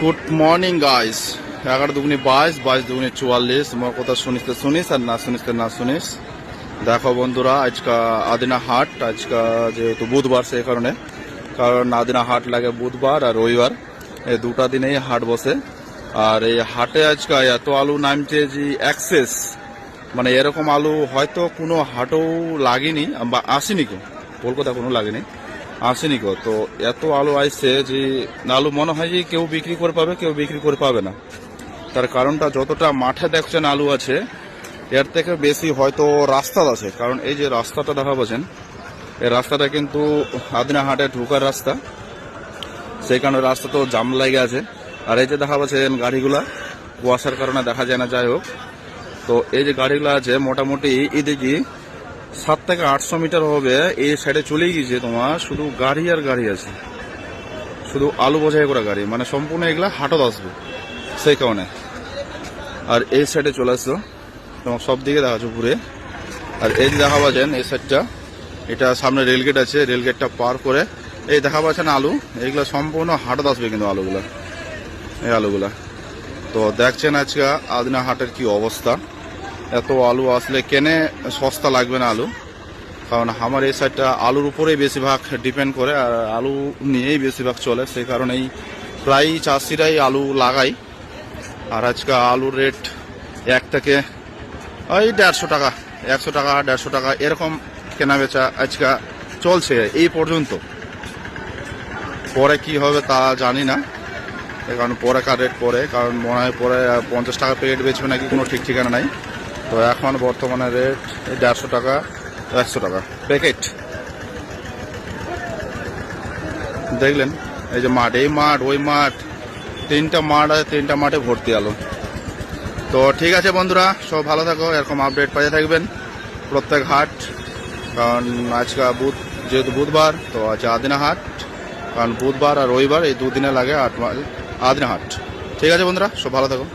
Good morning guys. 11 দুগুনি 22, 22 দুগুনি 44। তোমার কথা শুনিস তো শুনিস, আর না শুনিস তো না শুনিস। দেখো বন্ধুরা, আজকা আদিনা হাট, আজকা যেহেতু বুধবার, সেই কারণে, কারণ আদিনা হাট লাগে বুধবার আর রবিবার, এই দুটা দিনেই হাট বসে। আর এই হাটে আজকা এত আলু নামছে যে অ্যাক্সেস, মানে এরকম আলু হয়তো কোনো হাটেও লাগেনি বা আসেনি, কেউ কলকাতা কোনো লাগেনি, আসেনি কেউ। তো এত আলু আসছে যে আলু মনে হয় যে কেউ বিক্রি করে পাবে, কেউ বিক্রি করে পাবে না। তার কারণটা, যতটা মাঠে দেখছেন আলু আছে, এর থেকে বেশি হয়তো রাস্তা আছে। কারণ এই যে রাস্তাটা দেখা পাচ্ছেন, এই রাস্তাটা কিন্তু আদিনা হাটে ঢোকার রাস্তা, সেই কারণে রাস্তা তো জাম লাগে আছে। আর এই যে দেখা পাচ্ছেন গাড়িগুলা, কুয়াশার কারণে দেখা যায় না, যাই হোক। তো এই যে গাড়িগুলো আছে, মোটামুটি এদিকে 700 থেকে 800 মিটার হবে, এই সাইডে চলে গিয়েছে তোমার শুধু গাড়ি আর গাড়ি আছে, শুধু আলু বোঝাই করা গাড়ি, মানে সম্পূর্ণ এগুলা হাটত আসবে, সেই কারণে। আর এই সাইডে চলে আসলো, তোমার সব দিকে দেখা যাচ্ছে ঘুরে। আর এই যে দেখা পাচ্ছেন এই সাইডটা, এটা সামনে রেলগেট আছে, রেলগেটটা পার করে এই দেখা পাচ্ছেন আলু, এইগুলা সম্পূর্ণ হাটত আসবে কিন্তু আলুগুলা, এই আলুগুলা। তো দেখছেন আজকে আদিনা হাটের কি অবস্থা। এত আলু আসলে কেনে সস্তা লাগবে না আলু, কারণ আমার এই সাইডটা আলুর উপরেই বেশিরভাগ ডিপেন্ড করে, আর আলু নিয়েই বেশিরভাগ চলে, সেই কারণেই প্রায় চাষিরাই আলু লাগাই। আর আজকে আলুর রেট 1 থেকে ওই 150 টাকা, 100 টাকা, 150 টাকা এরকম কেনা বেচা আজকে চলছে এই পর্যন্ত। পরে কি হবে তা জানি না, কারণ পরে কার রেট পরে, কারণ মনে হয় পরে 50 টাকা প্যাকেট বেচবে নাকি, কোনো ঠিক ঠিকানা নাই। তো এখন বর্তমানে রেট 150 টাকা, 100 টাকা প্যাকেট। দেখলেন এই যে মাঠ, এই মাঠ, ওই মাঠ, 3টা মাঠ আছে, 3টা মাঠে ভর্তি আলু। তো ঠিক আছে বন্ধুরা, সব ভালো থাকো, এরকম আপডেট পাইতে থাকবেন প্রত্যেক হাট। কারণ আজকে যেহেতু বুধবার, তো আছে আদিনা হাট, কারণ বুধবার আর রবিবার এই দুদিনে লাগে আদিনা হাট। ঠিক আছে বন্ধুরা, সব ভালো থাকো।